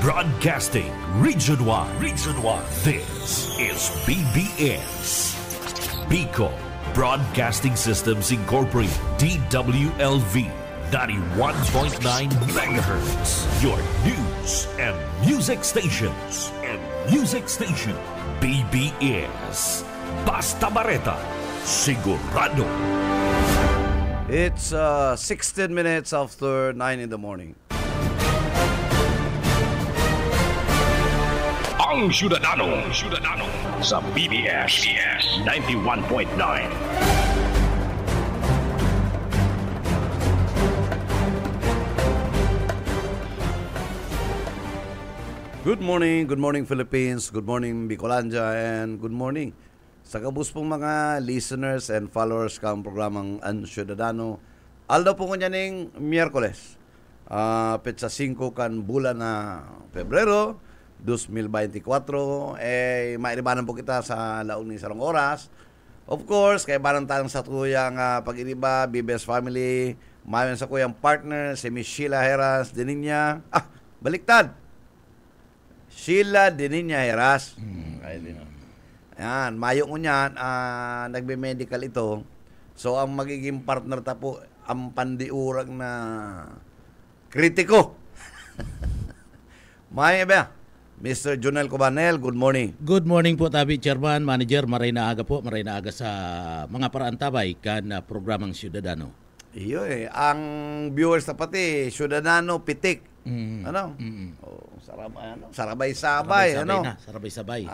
Broadcasting Region 1. Region 1. This is BBS. Bicol Broadcasting Systems Incorporated. DWLV 91.9 MHz. Your news and music stations. BBS. Basta Bareta. Sigurado. It's 16 minutes after 9 in the morning. Ang Syudadano sa BBS 91.9. Good morning Philippines, good morning Bicolandia, and good morning sa kabus pong mga listeners and followers kang programang Ang Syudadano. Aldo po ko ning Miyerkules, petsa 5 kan bulan na Pebrero 2024, mairibanan po kita sa laong ni sarong oras. Of course, kay banan tayong sa tuyang pag-iriba, BBS family, mayon sa kuyang partner, si Miss Sheila Heras Deninya. Baliktad. Sheila Deninya Heras. Ayan, mayo ko niyan, nagbe-medical ito. So, ang magiging partner ta po, ang pandiurang na kritiko. Mayo ba? Mr. Junel Cobanel, good morning. Good morning po, Tabi Chairman, Manager, maray na aga po, maray na aga sa mga paraantabay kan programang Syudadano. Iyo ang viewers na pati, Syudadano, pitik. Ano? Sarabay-sabay, ano? Sarabay-sabay.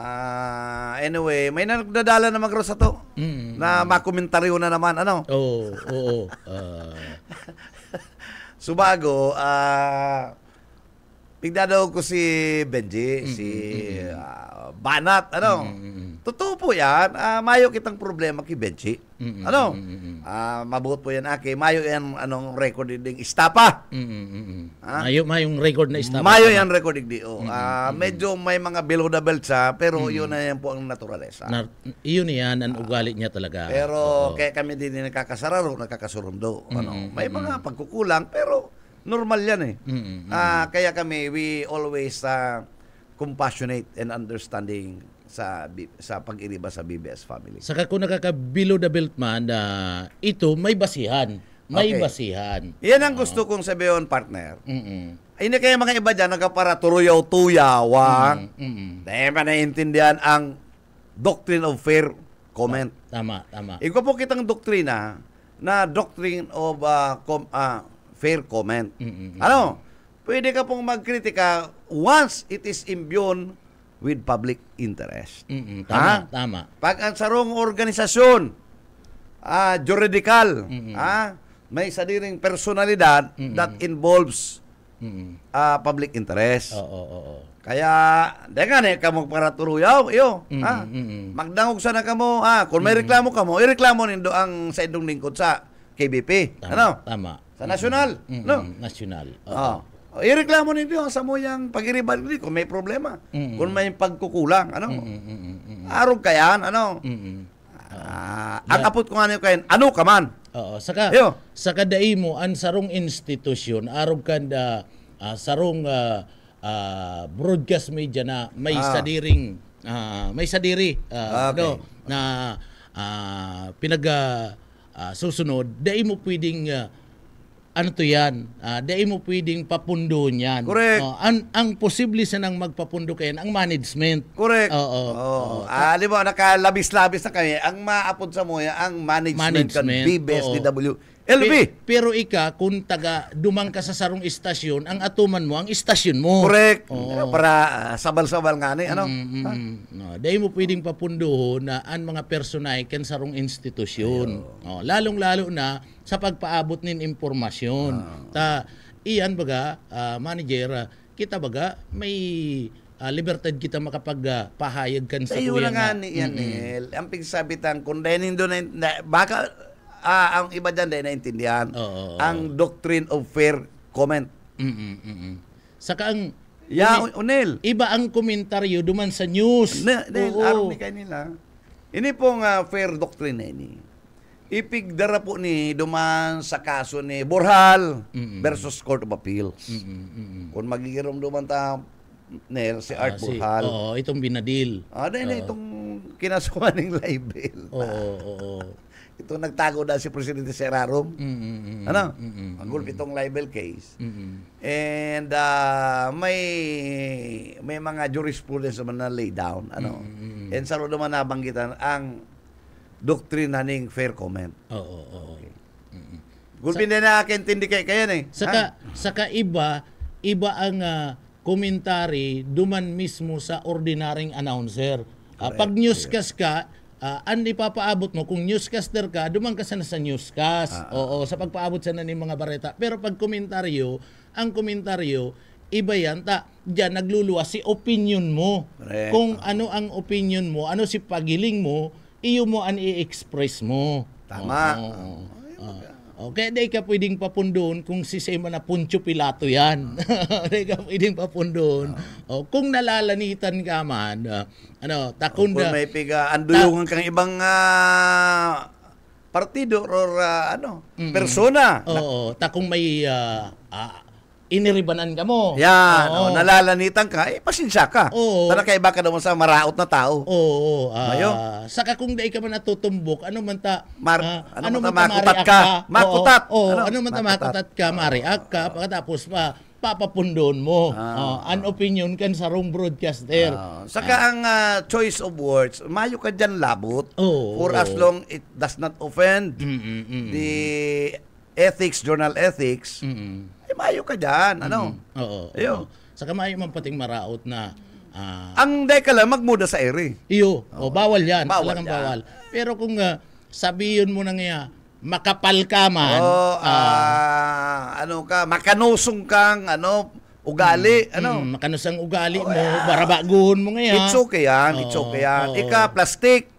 Anyway, may nagdadala na magros sa to. Na makomentaryo na naman, ano? Oo. Subago, pigdadaw ko si Benji, si Banat, ano? Totoo po yan. Mayo kitang problema kay Benji. Ano? Mabuot po yan, mayo yan anong record ding istapa. Mayong record na istapa. Mayo yan record di. Medyo may mga below the belt siya, pero yun na yan po ang naturalesa. Iyon yan, ang ugali niya talaga. Pero kaya kami din nakakasararo, nakakasurundo. May mga pagkukulang, pero normal yan eh. Kaya kami, we always compassionate and understanding sa pag-iriba sa BBS family. Saka kung nakaka-below the belt man, ito may basihan. May basihan. Yan ang gusto kong sabihin, partner. Ay na kaya mga iba dyan, nagkapara turuyaw-tuyawa. Dahil pa naiintindihan ang doctrine of fair comment. Tama. Ikaw po kitang doktrina na doctrine of fair comment. Ano? Pwede ka pong magkritika once it is imbued with public interest. Tama. Pag ang sarong organisasyon, juridical, may sadiring personalidad that involves public interest. Oo. Kaya, dengan kamo para turuyaw, iyo. Magdangog sana kamo, kung may reklamo kamo, ireklamo nindo ang sa indong lingkod sa KBP. Tama. Sa nasyonal. Nasyonal. Ireklamo ninyo sa moyang pag-iriban nito kung may problema. Kung may pagkukulang. Arog kayan. Ang apot ko nga niyo kayan, ano ka man? Oo. Saka dai mo, ang sarong institusyon, arog kanda sarong broadcast media na may sadiri na susunod, dai mo pwedeng dai mo pwedeng papundo niyan. Correct. Ang posible sa nang magpapundo kayan ang management. Correct. Oo. Di ba, nakalabis-labis na kami. Ang maapod sa moya, ang management. Kan BBS, DWLB. Pero kung dumang ka sa sarong istasyon, ang atuman mo, ang istasyon mo. Correct. Para sabal-sabal nga ni. Dahil mo pwedeng papundoho na ang mga personay kan sarong institusyon. Lalong-lalo na sa pagpaabot nin impormasyon. Iyan baga, manager, kita baga, may libertad kita makapagpahayag kan sa kuya nga. Yan, ang pigsabitan, kung dahil nindo na, baka, ang iba dyan dahil naintindihan, ang doctrine of fair comment. Saka ang, Unel. Iba ang komentaryo duman sa news. Araw ni kayo nila. Ini pong fair doctrine na ini. Ipigdara po ni duman sa kaso ni Borhal versus Court of Appeals. Kung magigirom duman ta partner, si Art Burhal. Oo, itong binadil. Itong kinasuhan ng libel. Oo. Ito nagtago na si Presidente Serrarom. Ang gulp itong libel case. And may mga jurisprudence naman na lay down. And sa naman nabanggitan ang doktrina ng fair comment. Oo. Gulpin din na kaintindi kayo eh. Saka iba ang komentary duman mismo sa ordinaryong announcer. Pag newscast ka, ang ipapaabot mo, kung newscaster ka, duman ka sana sa newscast. Oo, sa pagpaabot sana ng mga bareta. Pero pag komentaryo, ang komentaryo, iba yan. Diyan nagluluwas si opinion mo. Correct. Kung ano ang opinion mo, ano si pagiling mo, iyo mo ang i-express mo. Tama. Okay, di ka pwedeng papundoon kung si Sema na Poncio Pilato yan. Di ka pwedeng papundoon. Kung nalalanitan ka man, takon Kung may andulungan kang ibang partido or persona. Oo, takong may iniribanan ka mo. Yan, nalalanitan ka, pasensya ka. Oo. Tara kaiba ka naman sa maraot na tao. Oo. Mayo. Saka kung di ka man natutumbok, ano man ta makutat ka. Makutat. Ano man ta makutat ka, mariak ka, pagkatapos papapundon mo. An opinion kan sa wrong broadcaster. Saka ang choice of words, mayo ka dyan labot. For as long it does not offend the ethics, journal ethics, mayo ka dyan. Oo. Saka mayo man pating maraot na ang deka lang magmuda sa ere. Iyo, bawal yan. Bawal Talagang yan. bawal. Pero kung sabihin mo na nga, makapal ka man, makanusong kang, ugali, makanusang ugali mo, barabaguhon mo ngayon. It's okay yan, Ika, plastic,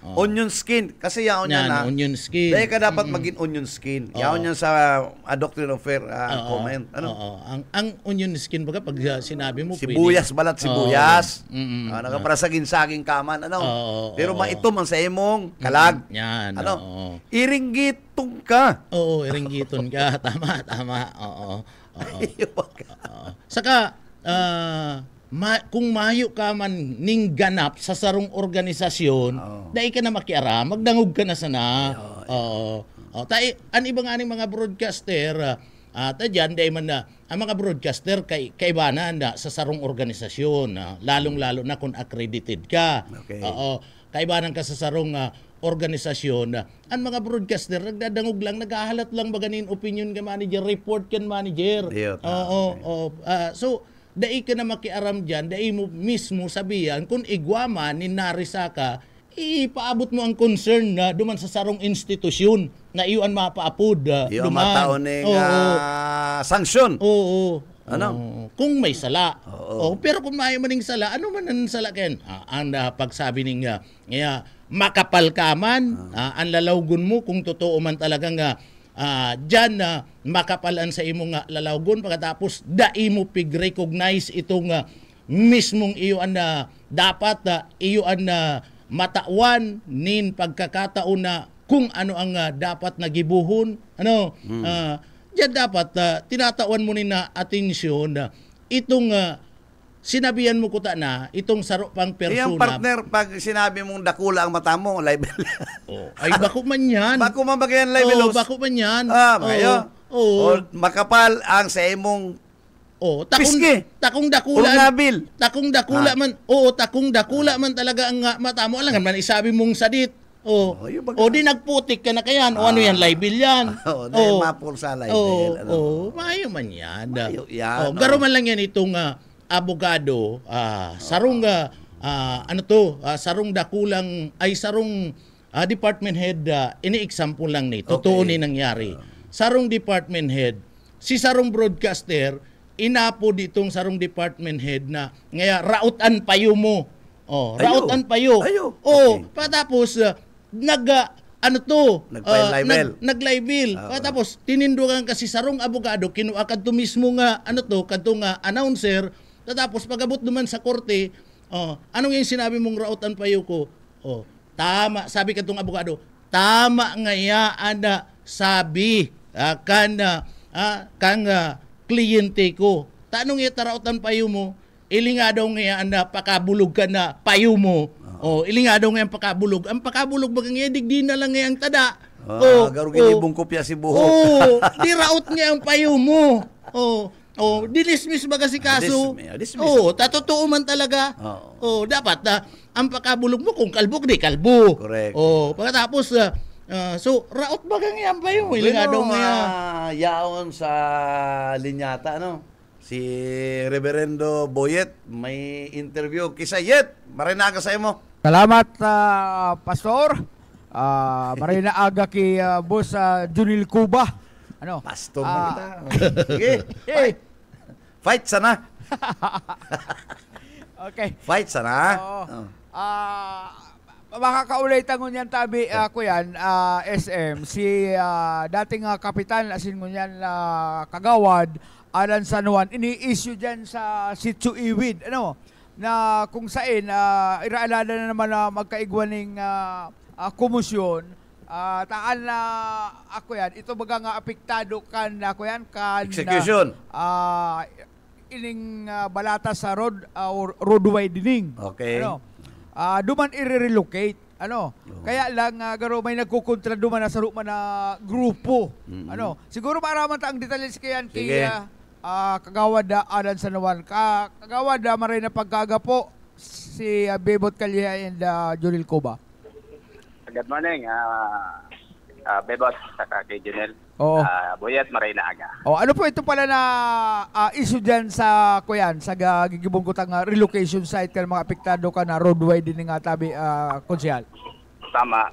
Oo. onion skin, kasi yaon yan na. Onion skin. Dahil ka dapat maging onion skin. Yaon yan sa doctrine of fair comment. Ang onion skin, baga pag sinabi mo, Sibuyas, balat sibuyas. Nakaparasagin-saging kaman, Pero maitom ang sa imong kalag. Yan, Iringgitong ka. Oo, iringgiton ka. Tama. Oo. Saka, kung mayo ka man ning ganap sa sarong organisasyon, dahil ka na makiaram, magdangog ka na sana. An ibang aning mga broadcaster, dyan, dahil man na, ang mga broadcaster kaibanan na sa sarong organisasyon, lalong-lalo na kung accredited ka. Okay. Kaibanan ka sa sarong organisasyon. Ang mga broadcaster, nagdadangog lang, naghahalat lang ba ganin opinion ka manager, report kan manager. So, dai ka na makiaram dyan, dai mo mismo sabihan, kung igwaman ni narisa ka, ipaabot mo ang concern na duman sa sarong institusyon na iyon mapaapod. Iyo mataon ng sanksyon. Kung may sala. Pero kung may maning sala, ano man ang sala ken? Ang pagsabi ning makapal ka man, ang lalawgon mo kung totoo man talagang dyan makapalan sa imong lalawgon, pagkatapos dai mo pig-recognize itong mismong iyo dapat iyo matawan nin pagkakataon na kung ano ang dapat nagibuhon. Dyan dapat tinatawan mo na atensyon itong sinabihan mo ko na itong saro pang persona. Yung partner, pag sinabi mong dakula ang mata mo, libel. Ay, bako man yan. Bako man ba yan, libel? Bako man yan. Makapal ang sa imong piski. Takong dakula. Nabil. Takong dakula man. Takong dakula man talaga ang mata mo. Alangan man, isabi mong sadit. Di nagputik ka na kayan. Ano yan, libel yan. Mapul sa libel. Mayo man yan. Mayo yan. Garo man lang yan itong abogado, sarong sarong dakulang ay sarong department head, ini-example lang ni totoo ni nangyari. Sarong department head, si sarong broadcaster inapo ditong sarong department head na ngaya rautan payo mo. Rautan payo. Patapos nag-libel. Tapos tinindugan kasi sarong abogado kinuha kadto mismo nga kadto nga announcer. Tapos pagabot duman sa korte, anong yung sinabi mong rautan payo ko? Tama, sabi kadtong abogado, tama nga ya sabi kang kliyente ko. tanong iya tarautan payo mo, ili nga daw nga na pakabulog ka na payo mo. Ili nga daw nga ang pakabulog. Ang pakabulog bagang iya, digdi na lang nga ang tada. Garong inibong kopya si buhok. Di raot nga ang payo mo. Dinismiss ba kasi kaso? Dismiss. Tatotoo man talaga. Dapat ang pakabulog mo kung kalbo, di kalbo. Correct. Pagkatapos, so, raot ba kang yan pa yung ilingadong yaon sa linyata, no? Si Reverendo Boyet, may interview. Kisayet, marinaga sa mo. Salamat, Pastor. Marinaga kay Boss Junil Cuba. Ano? Pastor na kita. Sige. Fight sana. Okay. Fight sana. Makakaulitan ko niyan tabi ko yan, SM, si dating kapitan asin ko niyan Kagawad, Alan San Juan, ini-issue dyan sa Sitio Iwid, ano, na kung saan, iraalala na naman na magkaigwaning komisyon, taan na ako yan, ito baga nga apektado kan ako yan, kan execution. Ining balata sa road widening. Okay. Ano? Duman i-relocate. Ano? Kaya lang garo may nagkukontra duman na sa man na grupo. Ano? Siguro maraman ta ang details kayan kay Kagawad Alan San Juan. Kagawad maray na pagkagapo si Bebot Calya and Junil Cuba. Good morning. Bebot saka kay Junel. Boyet maray na aga. Ano po ito pala na issue dyan sa kuyan sa gigibong kutang relocation site kan mga apektado ka na road widening nga tabi konsyal? Tama.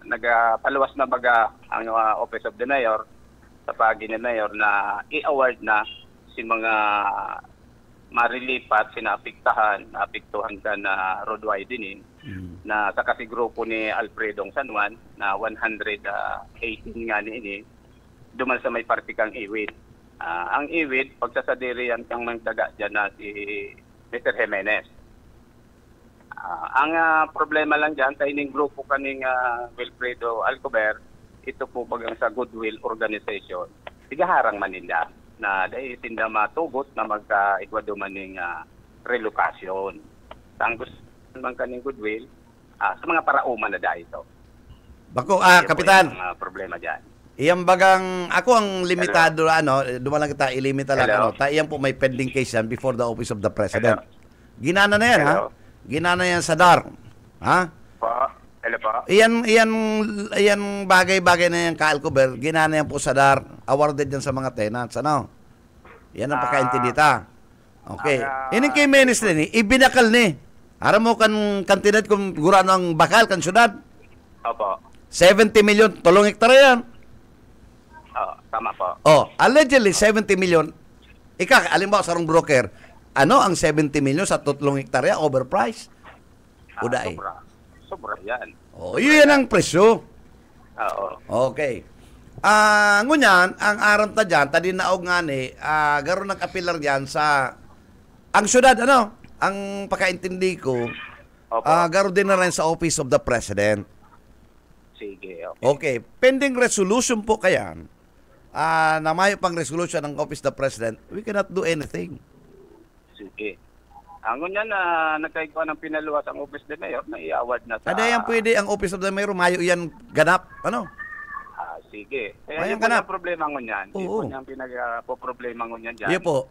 Nagapaluwas na baga ang Office of the Mayor sa pagi ni Mayor na i-award na si mga marilipat, sinapiktahan, naapektuhan ka na road widening na sa kasi grupo ni Alfredong San Juan na 118 nga ni duman sa may party kang Iwid. Ang Iwid, pagsasadiri yan kang mangtaga dyan na si Mr. Jimenez. Ang problema lang dyan, kaining grupo kaning Wilfredo Alcober, ito po bagang sa Goodwill Organization, tigaharang Manila na dahil tinda matugot na magka-igwado maning relokasyon. Ang gusto naman kaning Goodwill, sa mga parauman na dahil ito. Bako, Kapitan. Ang problema dyan. Iyang bagang, ako ang limitado, dumalang kita, ilimita lang, iyang po may pending case yan before the Office of the President. Ginana na yan, ha? Ginana yan sa DAR. Ha? Hello po. Iyan bagay-bagay na yan, Alcober, ginana yan po sa DAR, awarded yan sa mga tenants, ano? Yan ang pagkaintindita. Okay. Ining kay Menes din, ibinakal ni. Aram mo kantinad kung gurano ang bakal, kan syudad? Opo. 70 million, 3 hektare yan. Tama po. Allegedly, 70 million. Alin ba sarong broker, ano ang 70 million sa 3 hektare, overpriced? Uday. Sobra yan. Yun ang presyo. Okay. Ngunyan, ang aram ta dyan, tadi naog nga ni, garo nag-apilar dyan sa, ang syudad, ano? Ang pagkaintindi ko, garo din na rin sa Office of the President. Sige, okay. Pending resolution po kayan, na may pang resolution ng Office of the President, we cannot do anything. Sige. Ang ngunyan na nagkaikuha ng pinaluwas ang Office of the Mayor na i-award na sa... Kada yan pwede ang Office of the Mayor, mayo yan ganap, ano? Sige. Kaya yung ganap problema ngunyan, yung yung pinag-problema ngunyan dyan. Iyo po.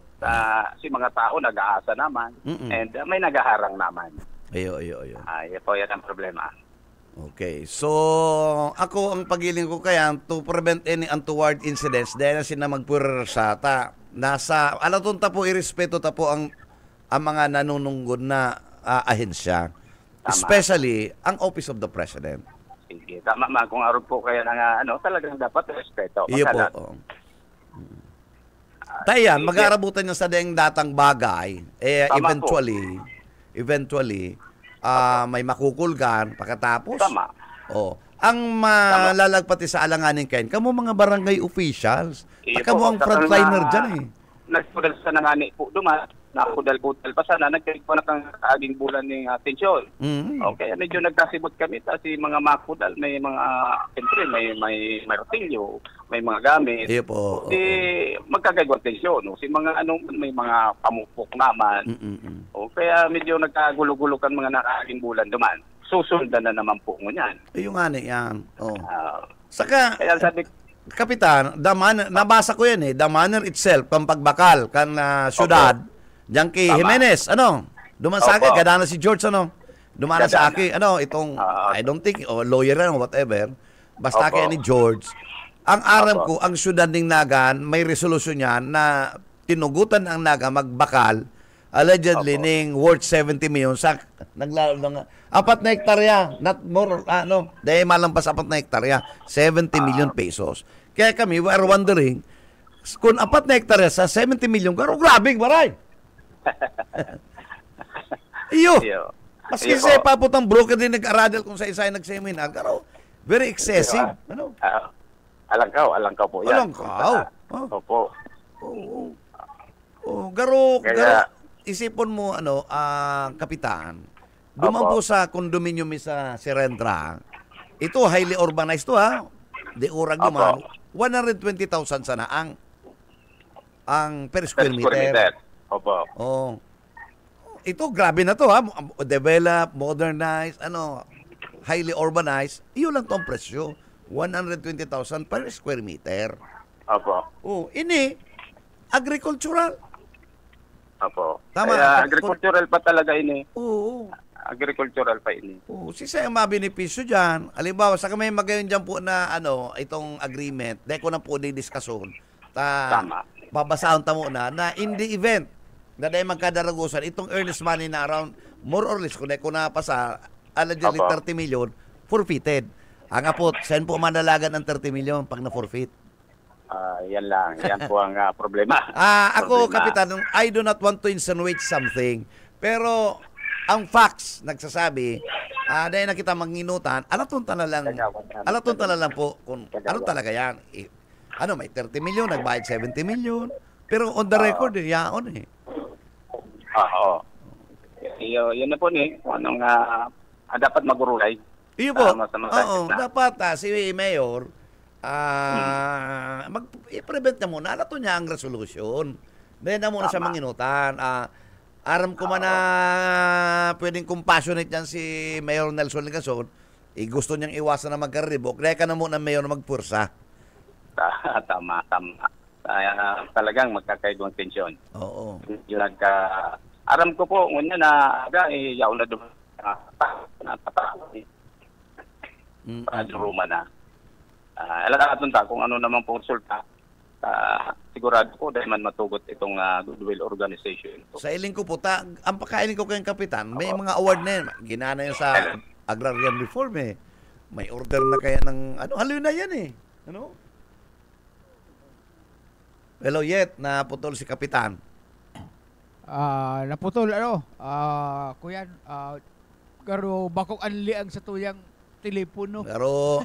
Si mga tao nag-aasa naman, and may nagaharang naman. Iyo. Iyo po yan ang problema. Okay. So, ako ang pagiling ko kaya to prevent any untoward incidents dahil na sina magpursata. Nasa, alatunta po, irespeto ta po ang mga nanununggod na ahensya. Tama. Especially ang Office of the President. Sige. Tama ma, kung arog po kaya na talagang dapat respeto. Iyo po. Tayan, mag-aarabutan niya sa daing datang bagay. Eventually, may makukulgan pagkatapos. Tama. Ang malalagpati sa alanganin kain, kamo mga barangay officials. Kamo ang frontliner dyan eh. Nagpudal sa nangani po duman, nakudal-kudal pa sana, nagkaroon po na kang aging bulan ng atensyon. Okay, medyo nagkasibot kami, si mga makudal, may mga, siyempre, may martilyo, may mga gamit. Iyo po. Di magkagaywang tensyon. No? Si mga may mga pamupok naman. O kaya medyo nagkagulo-gulo kan mga nakakaking bulan duman. Susundan na naman po mo yan. Yung nga yan. Oh. Ah, Saka, kaya sabi, Kapitan, nabasa ko yan the manner itself, pampagbakal, kan syudad, diyan kay Tama. Jimenez, duman sa akin, Opo. gadana si George, dumana sa Gadana. akin, itong, I don't think, lawyer or whatever, basta Opo. kaya ni George, ang aram ko, Opo. ang syudad ng Nagan, may resolusyon yan na tinugutan ang Naga magbakal, allegedly, Opo. ning worth 70 million sa naglalo ng 4 na hektarya, not more, dahil malampas 4 na hektarya, 70 million pesos. Kaya kami, we are wondering, kung 4 na hektarya sa 70 million, grabing maray. Iyo. Iyo. Maski Iyo. sa paputang broker din nag-aradal kung sa isa ay nag-seminar, very excessive. Alangkaw po yan. Alangkaw? Opo. Garo, Kaya- isipon mo, Kapitan, duman Opo. po sa condominium sa Serendra, ito, highly urbanized to, Di urag Opo. naman, 120,000 sana ang per square meter. Opo. Oh. Ito, grabe na to, Develop, modernize, highly urbanized. Iyon lang to ang presyo. 120,000 per square meter. Opo. Oh, ini, agricultural. Opo. Tama. Kaya agricultural pa talaga ini. Oo. Agricultural pa ini. Oh, si ang mabenepisyo dyan. Halimbawa, sa kami magayon dyan po na itong agreement, dahil ko na po di-discussion. Tama. Babasahon ta muna na in the event na dahil magkadaragusan, itong earnest money na around more or less, kung dahil ko napasa, allegedly Opo. 30 million, forfeited. Ang po, saan po manalagan ng 30 million pag na-forfeit? Yan lang. Yan po ang problema. Ako, Problema. Kapitan, I do not want to insinuate something, pero ang facts nagsasabi, dahil nakita manginutan, alatunta na lang po kung ano talaga yan. May 30 million, nagbayad 70 million, pero on the record, yaon Oo. Yun na po ni. Anong dapat magurulay. Iyo po. Sa mga Oo, na. dapat si Mayor, i-prevent na muna. Alato niya ang resolution. Dahil na muna siya Tama. manginutan. Aram ko man na pwedeng compassionate yan si Mayor Nelson Ligason. Gusto niyang iwasan na magkaribok. Dahil ka na muna Mayor na magpursa. Tama. Talagang magkakaibang tensyon. Oo. Yung aram ko po, ngunya na yaw na doon. Ruma na. Alam natin kung ano naman po resulta. Sigurado po dahil man matugot itong goodwill organization. Sa iling ko po, ang pagkailing ko kayong Kapitan, may mga award na yan. Ginana yun sa agrarian reform May order na kaya ng, halo na yan Hello, Yet, naputol si Kapitan. Naputol, kuyan, garo bakok anli ang sa tuyang telepono. Pero,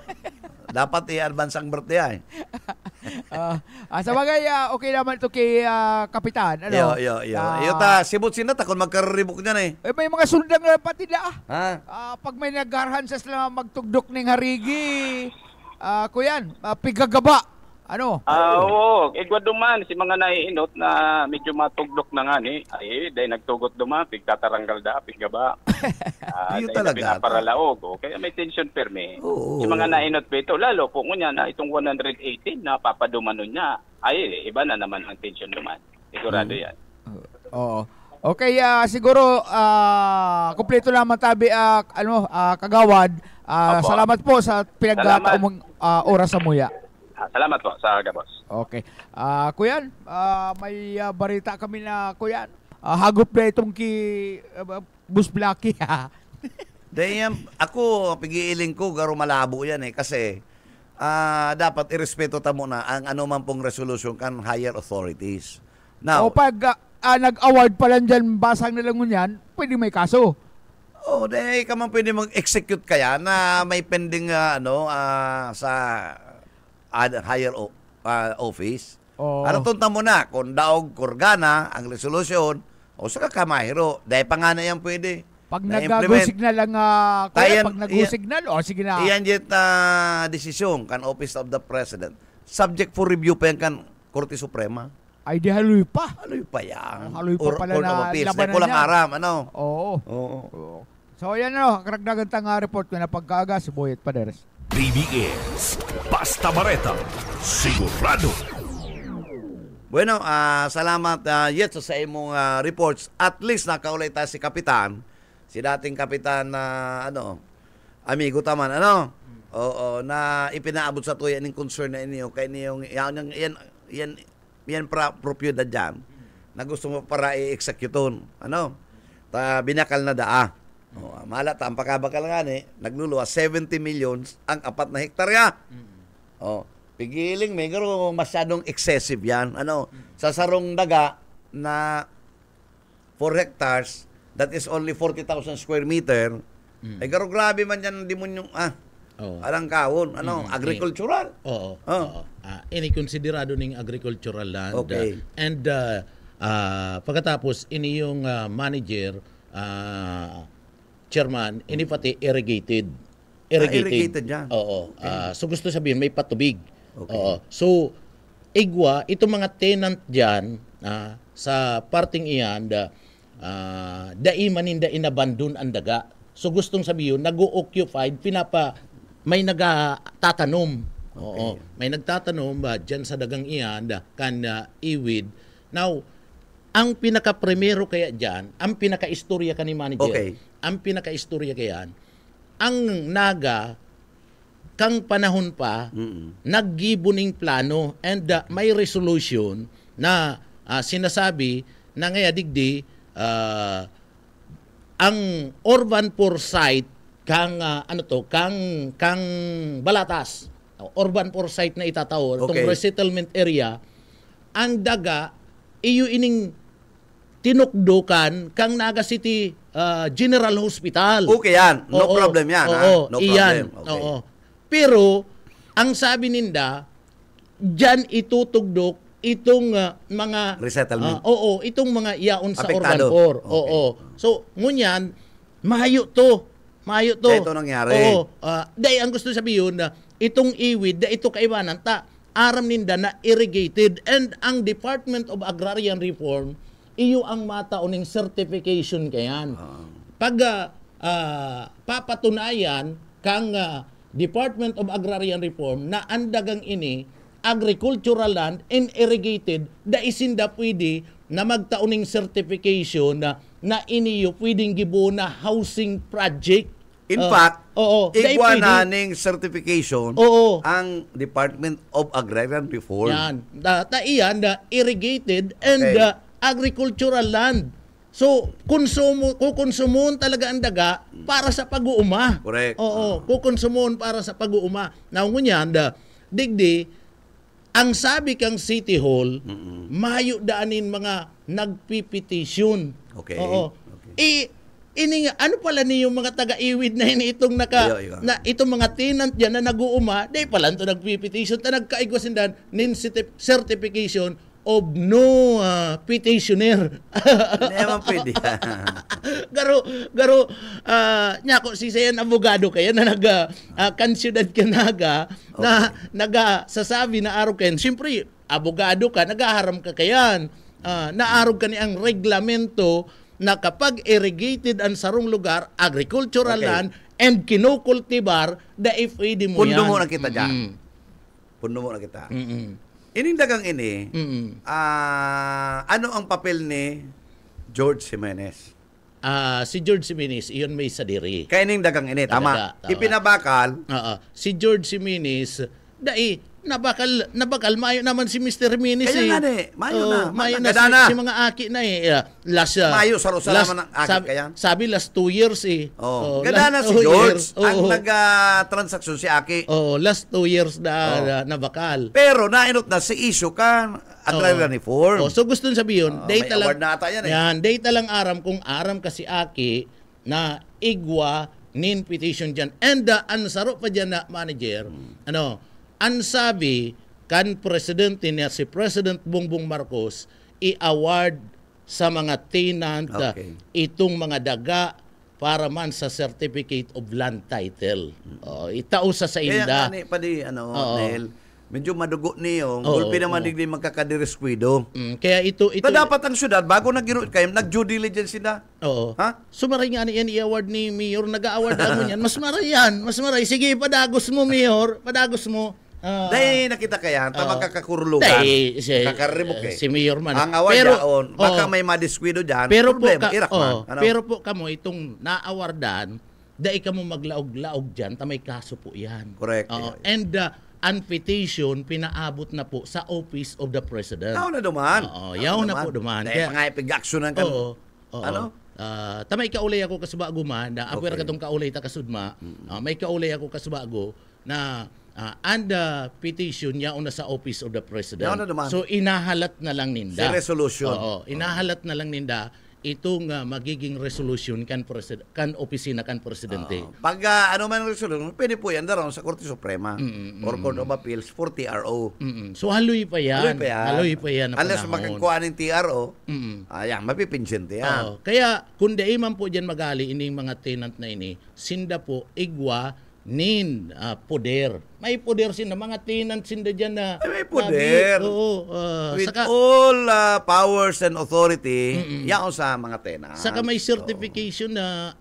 dapat i-advance ang birthday Sa bagay, okay naman ito kay Kapitan. Yo. Iyo ta, sibot sinata kung magkaribok niyan May mga sundang na pati na. Ha? Pag may nagharhan sa sila magtugdok ng harigi, kuyan, pigagaba. Oo, igwa duman si mga naiinot na medyo matugdok na nga ni. Ay, dahil nagtugot duman, pigtataranggal da, piggaba. Iyo talaga. Pinaparallaog. Kaya may tension perme. Oo. Si mga nainot pa ito, lalo po ngunya na itong 118 na papadumanon niya, ay iba na naman ang tension duman. Sigurado yan. Oo. Okay, siguro kumpleto naman tabi kagawad. Opo. Salamat po sa pinagkataong oras sa muya. Salamat po sa Gabos. Okay. Kuyan, may barita kami na kuyan. Hagop na itong Bus Blacky. Dahil ako, pigiiling ko, garo malabo yan kasi dapat irespeto ta muna ang anuman pong resolution kan higher authorities. Now, O pag nag-award pa lang dyan, basang na lang yan, pwede may kaso. dahil ka man pwede mag-execute kaya na may pending sa higher office. Oo. Aratunta mo na kung daog kurgana ang resolution o sa kakamahiro. Dahil pa nga na yan pwede. Pag Na-implement. nag-go-signal lang, Tayan- pag nag-go-signal, sige na. Iyan jet desisyon kan Office of the President. subject for review pa yan kan Korte Suprema. Ay, di haloy pa. Ano yung pa yan? Haloy pa pala Court of na Appeals. labanan Kulang niya. aram, ano? Oo. Oo. So, yan karagdagan tanga report ko na pagkaaga si Boyet Paderes. BBS Basta Bareta, sigurado. Bueno, salamat yet sa imong reports. At least nakaulay tayo si Kapitan. Si dating Kapitan na amigo taman, Oo, na ipinaabot sa tuya ning concern na inyo kay niyong yan propriedad dyan na gusto mo para i-executon. Ta binakal na daa. Malata ang pagkabakal nga nagluluwa 70 millions ang 4 na hektarya. Pigiling may garo masyadong excessive yan. Sa sarong daga na 4 hectares, that is only 40,000 square meter. Ay garo grabe man yan, di mo yung alang kawon, agricultural. Oo. Ini konsiderado ning agricultural land. Okay. And pagkatapos ini yung manager, chairman, ini pati irrigated. Irrigated yan. Oo. So gusto sabihin may patubig. Okay. Oo. So igwa itong mga tenant diyan sa parting iyan daimaninda inabandon ang daga. So gustong sabihin nag-occupied may nagtatanom. Oo. May nagtatanom diyan sa dagang iyan kan iwid. Now ang pinaka-primero kaya diyan, ang pinaka-istorya ka ni manager. Okay. Ang pinaka-istorya kaya ang naga kang panahon pa naggibuning plano and may resolution na sinasabi na ngayadigdi ang urban foresight kang kang Balatas urban foresight na itatawag tong resettlement area ang daga iyo ining tinukdukan kang Naga City General Hospital. Okay yan. No problem yan. No iyan. problem. Okay. Oo. Pero ang sabi ninda diyan itutugdok itong mga resettlement. Itong mga yaon sa Apektado. Urban 4. Okay. Oo. So ngunyan mahayo to. Ito nangyari. Oo. Dahil ang gusto sabihin na itong iwid, ito kaibanan ta aram ninda na irrigated and ang Department of Agrarian Reform iyo ang matauning certification kayan. Pag papatunayan kang Department of Agrarian Reform na andagang ini agricultural land and irrigated da isinda pwede na magtauning certification na iniyo pwedeng gibo na housing project. In fact, igwa na pwede. ning certification ang Department of Agrarian Reform. Yan. Iyan irrigated and agricultural land. So, kukonsumon talaga ang daga para sa pag-uuma. Correct. Kukonsumon para sa pag-uuma. Now, ngunyan, digdi, ang sabi kang City Hall, mayo daanin mga nagpipetition. Okay. Ini nga, ano pala niyo mga taga-iwid na itong na itong mga tenant diyan na nag-uuma, dahil pala ito nagpipetition, nagkaigwasindan nin certification of no petitioner. Hindi naman pwede. Garo, nyako si sayan abogado kaya na kansyudad ka na nagasasabi na araw kayan. Siyempre, abogado ka, nagaharam ka kayan. Naarog ka ni ang reglamento na kapag irrigated ang sarong lugar, agricultural land, and kinukultibar, pwede mo yan. Pundo mo na kita dyan. Pundo mo na kita. Ining dagang ini, ano ang papel ni George Jimenez? Si George Jimenez, iyon may sadiri. Kaining dagang ini, tama. Ipinabakal. Si George Jimenez, nabakal mayo naman si Mr. Jimenez. Kaya nga mayo na. Mayo na si mga aki na mayo, sarusa naman ang aki kaya. Sabi last 2 years Ganda na si George. Ang nag-transaksyon si aki. Last 2 years na nabakal. Pero nainot na si issue kan agrarian reform. So gusto nung sabihin, may award na ata yan Yan, data lang aram kung aram kasi aki na igwa nin petition dyan. And ansaro pa dyan na manager, ang sabi kan presidente niya si President Bongbong Marcos i-award sa mga tenant itong mga daga para man sa certificate of land title. Itausa sa inda. Kaya Nel, medyo madugo niyo. Oo, Gulpi naman oo. digdi magkakadireskuido. Kaya ito Ito dapat ang syudad, bago nag-due diligence sila. Oo. Ha? Sumaray nga yan i-award ni Mayor, nag-award mo yan. Mas maray yan, mas maray. Sige, padagos mo, Mayor, padagos mo. Dahil nakita ka yan, tama kakakurulugan. Dahil kakaribok eh. si Mayor man. Ang award yaon, baka may madiskwito dyan, pero problema, po irak man. Ano? pero po kamo itong naawardan, dahil ka mo maglaog-laog dyan, tamay kaso po yan. Correct. And ang petition, pinaabot na po sa Office of the President. Yaw na duman. Yaw na po duman. Dahil mga ipig-actionan kan. Ano? Tamay kaulay ako kasubago man, na Okay. apwera katong kaulay ta kasudma, may kaulay ako kasubago na and the petition niya una sa Office of the President. Yaw na duman. So inahalat na lang ninda. Si resolution. Inahalat na lang ninda itong magiging resolution kan opisina kan presidente. Pag ano man ang resolution, pwede po yan daron sa Korte Suprema or Court of Appeals for TRO. So haloy pa yan. Haloy pa yan na Unless panahon. magkakuha ng TRO, ayan, mapipinsente yan. Kaya kung di man po dyan magali ining mga tenant na ini, sinda po igwa nin poder. May poder sinda mga tenant sinda dyan na Ay, may poder. With all powers and authority, yaon sa mga tenant. Saka may certification na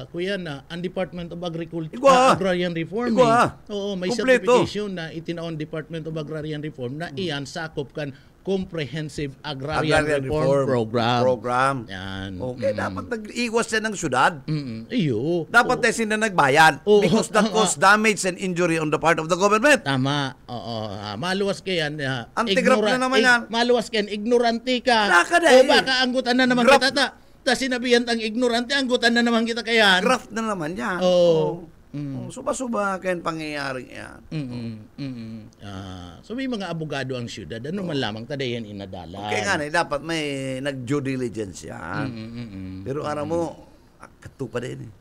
kuya na ang Department of Agriculture Agrarian Reform. May Kompleto. certification na itinaon Department of Agrarian Reform na iyan sakop kan Comprehensive Agrarian Reform Program. Yan. Okay, dapat nag-iwas yan ng syudad. Iyo. Dapat tayo sila nagbayad Oo. because that caused damage and injury on the part of the government. Tama. Maluwas ka yan. Antigrap na naman yan. Maluwas ka yan. Ignorante ka. Naka O dahil. baka anggutan na naman Graph. kita. Ta sinabihan tang ignorante, anggutan na naman kita kayan. Graft na naman yan. Oo. Suba-suba kayo pangyayaring yan. So may mga abogado ang syudad. Ano man lamang tadayan inadala. Okay nga dapat may nag-due diligence yan. Pero aram mo, katupa din eh.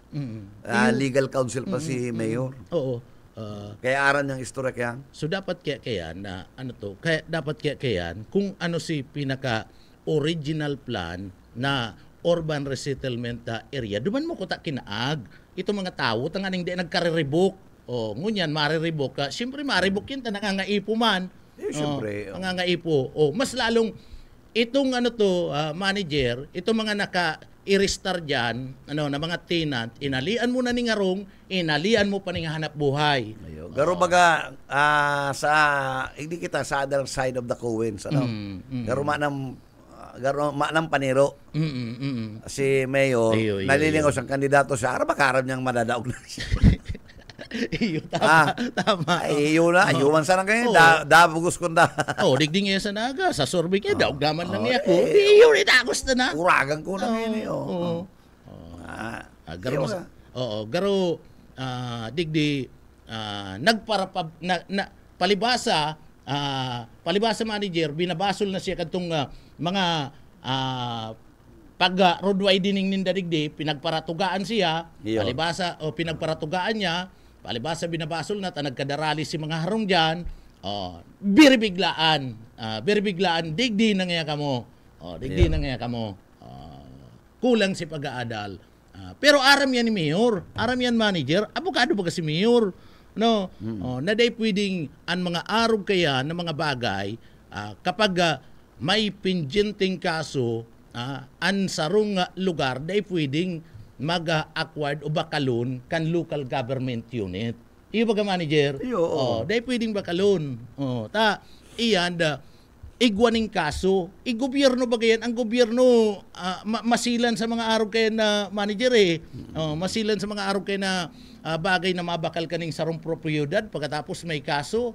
Legal counsel pa si Mayor. Oo. Kaya aram niyang istorya yan. So dapat kaya na dapat kaya kung ano si pinaka original plan na urban resettlement area. Duman mo ko ta kinaag. Ito mga tao tanganing di nagkariribok. Ngunyan mariribok ka. Siyempre mariribok yun ta nangangaipo man. Siyempre. Nangangaipo. Mas lalong itong manager, itong mga naka-i-restar diyan, na mga tenant, inalian mo na ni ngarong, inalian mo pa ni hanap buhay. Garo baga hindi kita sa other side of the Coens, Garo manang paniro. Si Mayor, nalilingaw siyang kandidato siya. Araba karab niyang madadaog na siya. Iyo, tama. Ay, iyo na. Ayuman sana kayo. Dabugos ko na. Digding nga sa naga. Sa sorbet niya, daog naman lang niya ko. Iyo, itagos na na. Uragan ko na ngayon. Garo, digdi, palibasa manager, binabasol na siya katong mga pag road widening ninda digdi, pinagparatugaan siya, pinagparatugaan niya, palibasa binabasol na, nagkadarali si mga harong dyan, biribiglaan, digdi na nga kamo, kulang si pag-aadal. Pero aram yan ni Mayor, aram yan manager, abogado ba kasi Mayor? No, na day pwedeng ang mga arog kaya ng mga bagay kapag may pinjenting kaso an sarong lugar day pwedeng mag-acquired o bakalon kan local government unit. Iyo ba manager? Day pwedeng bakalon. Iyan igwaning kaso. Gobyerno ba yan? Ang gobyerno masilan sa mga arog kaya na manager masilan sa mga arog kaya na bagay na mabakal kaning sarong propriedad pagkatapos may kaso.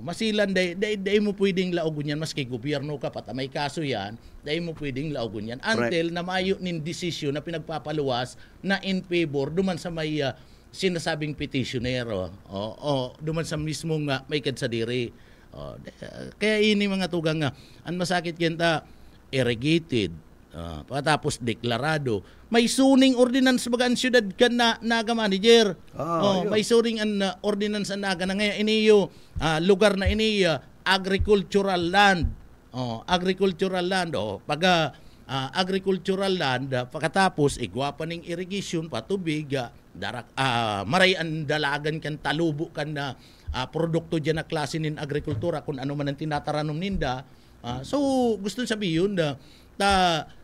Masilan day mo pwedeng laogon yan maski gobyerno ka pata may kaso yan, day mo pwedeng laogon yan until na mayo nin desisyon na pinagpapaluwas na in favor duman sa may sinasabing petitionero. Duman sa mismong may kadsadiri. Kaya ini mga tugang ang masakit kenta irrigated pagkatapos deklarado may suning ordinance baga ang syudad kan na naga manager. May suning an ordinance ang naga na ngayon iniyo lugar na ini agricultural land. Agricultural land pag agricultural land pagkatapos igwa pa ning irrigation patubig darak maray ang dalagan kan talubo kan na produkto dyan na klase nin agrikultura kung ano man ang tinataranom ninda. So gusto sabihin na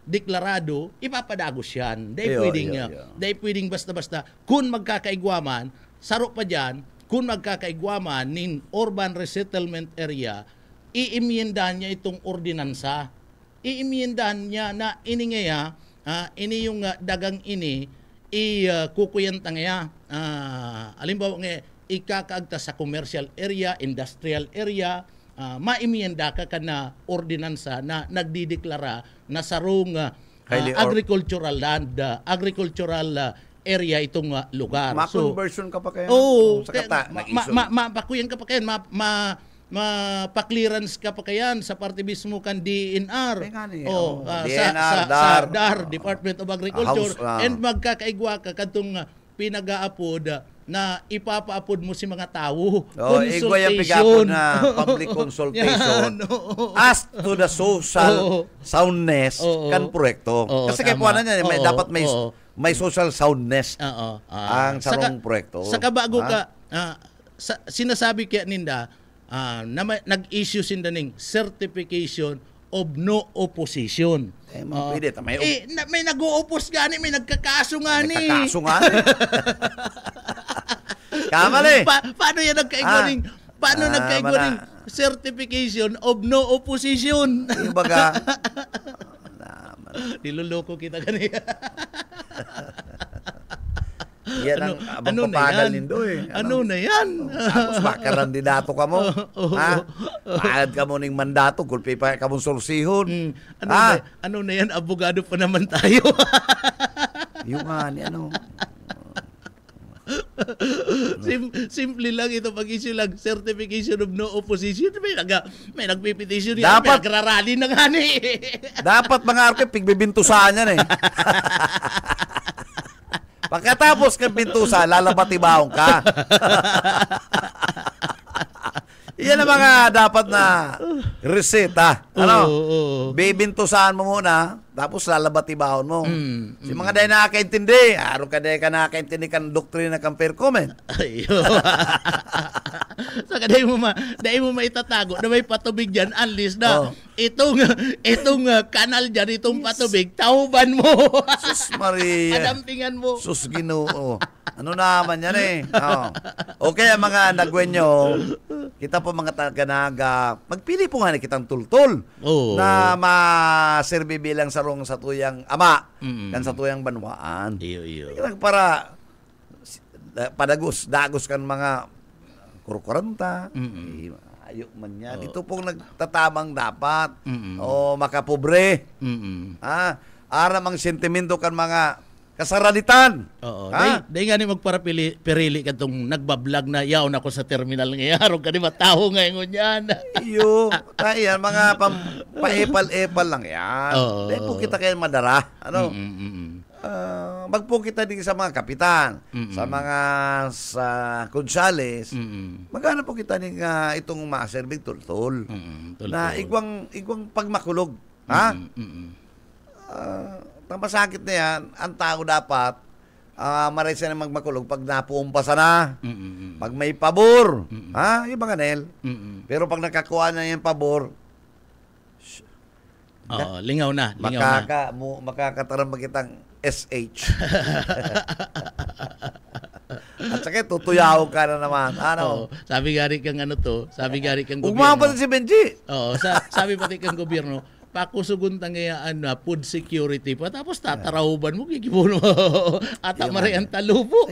deklarado, ipapadagos yan. Dahil pwedeng basta-basta kung magkakaigwaman, saro pa dyan, kung magkakaigwaman nin urban resettlement area, iimyendahan niya itong ordinansa. Iimyendahan niya na ini ngaya, ini yung dagang ini, kukuyantang ngaya. Alimbawa nga, ikakaagta sa commercial area, industrial area, maimyenda ka na ordinansa na nagdideklara na sarong agricultural land, agricultural area itong lugar. Ma-conversion ka pa kaya? Oo. Sa kata, Mapakuyan ka pa kaya, pa-clearance ka pa kayan sa parte mismo kan DNR. Sa DAR, Department of Agriculture, and magkakaigwa ka katong pinag-aapod na ipapaapod mo si mga tao. Consultation. Na public consultation as to the social soundness kan proyekto. Kasi kaya po niya, dapat may social soundness ang sarong proyekto. Sa kabago ka, sinasabi kaya ninda, na nag-issue sinda ning certification of no opposition. Pwede. May nag-o-oppose gani, may nagkakaso gani. Kamali. Paano yan nagkaigwaning? Paano nagkaigwaning certification of no opposition? Yung baga, niloloko kita gani. Yan ang papagal nindo eh. Ano na yan? Tapos makarandidato ka mo. Mahal ka mo ng mandato, gulpi pa ka mong sorsihon. Ano na yan? Abogado pa naman tayo. Yung ano. Simple lang ito pag-issue lang certification of no opposition. May nagpipetition yan. Dapat nagrarally na nga ni. Dapat mga arke pigbibintusan yan eh. Pagkatapos kang pintusa, lalabatibaong ka. Yan ang mga dapat na reseta. Bibintusahan mo muna, tapos lalabatibaon mo. Si mga day nakakaintindi, araw ka day ka nakakaintindi kan doktrina kan Percomen. Saka day mo maitatago na may patubig dyan, unless na itong kanal dyan, itong patubig, tauban mo. Sus Maria. Adampingan mo. Sus Ginoo. Ano naman yan eh. Okay, mga nagwenyo, kita po mga taga-naga, magpili po nga na kitang tultol na maserbi bilang sarong sa tuyang ama, kan sa tuyang banwaan. Para dagos kan mga kurkuranta, ayok man yan. Ito pong nagtatamang dapat. Makapobre. Ara mang sentimento kan mga kasaralitan. Dahil nga ni magparapili ka itong nagbablog na yaw na ko sa terminal ngayon. Harong ka ni mataho ngayon yan. Iyo. Kaya mga pa-epal-epal lang yan. Dahil po kita kayo madara. Magpo kita din sa mga kapitan, sa mga kunsales. Magana po kita din itong maserbing tultol. Na igwang pagmakulog. Masakit na yan, ang tao dapat maray siya na magmakulog pag napuumpasa na. Pag may pabor, yung mga kanel. Pero pag nakakuha na yung pabor, lingaw na. Makakataram magitang SH. At saka tutuyaw ka na naman. Sabi gari kang gobyerno. Umapa si Benji. Sabi pati kang gobyerno, pakusugun tangayaan na food security pa, tapos tatarauban mo, kikipuno at maray ang talubo.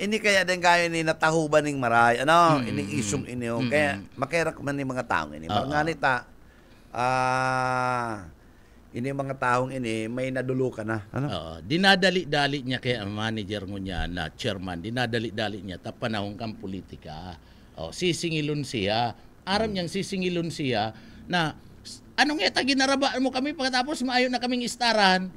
Ini kaya din kayo ni natahuban ng maray. Ining isyong inyo. Kaya makirak man ni mga taong ini. Manganita, ini mga taong ini, may nadulo ka na. Dinadali-dali niya kaya ang manager mo niya na chairman, dinadali-dali niya tapanahong kang politika. Sisingilon siya. Aram niyang sisingilon siya na anong eta ginarabaan mo kami pagkatapos maayon na kaming istaran.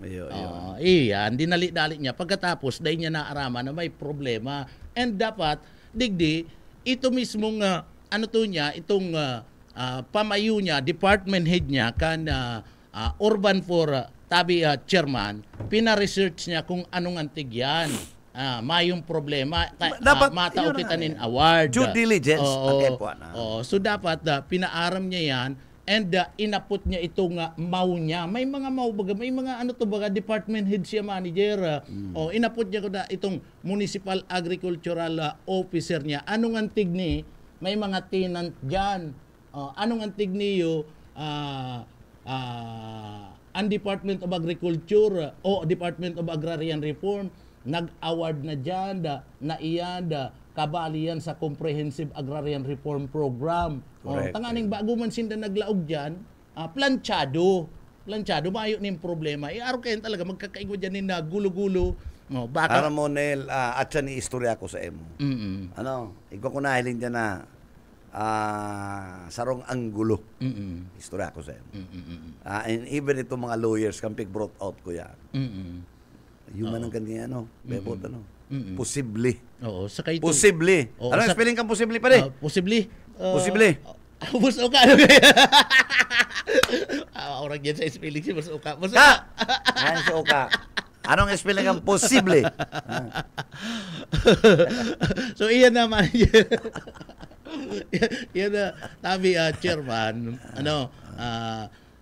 Iyan, dinali-dali niya. Pagkatapos, dahil niya naaraman na may problema. And dapat, digdi, ito mismong, itong pamayo niya, department head niya, kan urban for tabi chairman, pina-research niya kung anong antig yan. mayong problema Dapat, matao yun kita na, nin award. due diligence ang kepo na. So dapat pinaaram niya yan and inaput niya itong mau niya. May mga mau baga, may mga ano to baga department head siya manager. Inaput niya ko na itong municipal agricultural officer niya. Anong antig ni may mga tenant diyan. Anong antig niyo ang Department of Agriculture o Department of Agrarian Reform nag-award na dyan na iyan kabali yan sa Comprehensive Agrarian Reform Program. Tanganing bago man sinda naglaog dyan, planchado, mayo na yung problema. Araw kayo talaga magkakaigwa dyan na gulo-gulo. Baka mo Nel, at siya ni istorya ko sa emo. Ano, ikaw ko nahiling dyan na sarong anggulo. Istorya ko sa emo. And even itong mga lawyers, kampig brought out ko yan. Human ang kanina, bebot, posible. Oo, saka ito. Posible. Ano spelling kang posible pa rin? Posible. Posible. Busuka. Orang yan sa spelling si Busuka. Ayan si Oka. Anong spelling kang posible? So, iyan naman. Yan na, tabi chairman,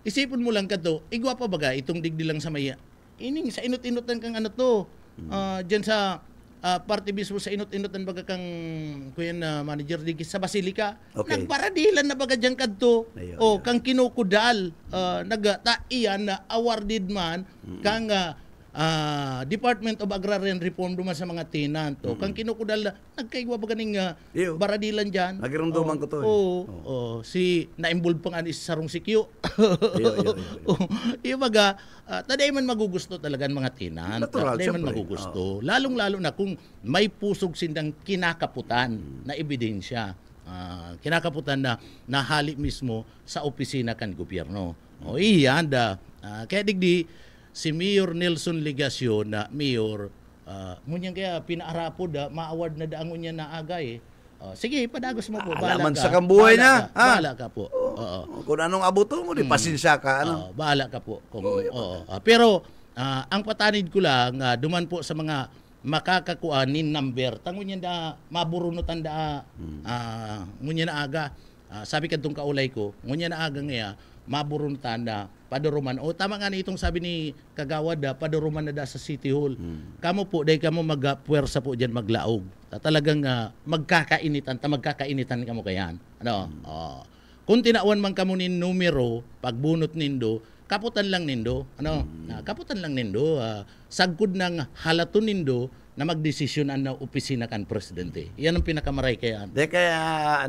isipin mo lang ka to, igwa pa baga, itong digdi lang sa maya, ining sa inot-inotan kang ano to, dyan sa party mismo sa inot-inotan baga kang kuyan na manager digis sa Basilica, nagparadilan na baga dyan kadto, kang kinukudal, nagtaiyan na awarded man, kang Department of Agrarian Reform duman sa mga tenant. Kang kinukudal na, nagkaigwa ba ganing baradilan dyan? Nagirumduman ko to. Si na-involve pa nga ni Sarong Sikyo. Iyo baga, taday man magugusto talaga ang mga tenant. Taday man magugusto. Lalong-lalo na kung may pusog sindang kinakaputan na ebidensya. Kinakaputan na nahali mismo sa opisina kan gobyerno. Iyan kaya digdi, si Mayor Nelson Legasio na mayor, ngunyan kaya pinaarapod, ma-award na daangon niya na agay. Sige, padagos mo po. Alaman sa kambuhay niya. Bahala ka po. Kung anong abuto mo, di pasensya ka. Bahala ka po. Pero, ang patanid ko lang, duman po sa mga makakakuanin number, tangon niya na maburunutan ngunyan na aga. Sabi ka itong kaulay ko, ngunyan na aga ngayon, maburunutan na paduruman. Tama nga na itong sabi ni Kagawad, paduruman na sa City Hall. Kamo po, dahil kamo magpuwersa po dyan maglaog. Talagang magkakainitan kamo kayan. Kung tinawan man kamo ni numero, pagbunot nindo, kaputan lang nindo. Kaputan lang nindo. Sagkod ng halaton nindo na magdesisyon na opisina kan presidente. Yan ang pinakamaray kaya. De kaya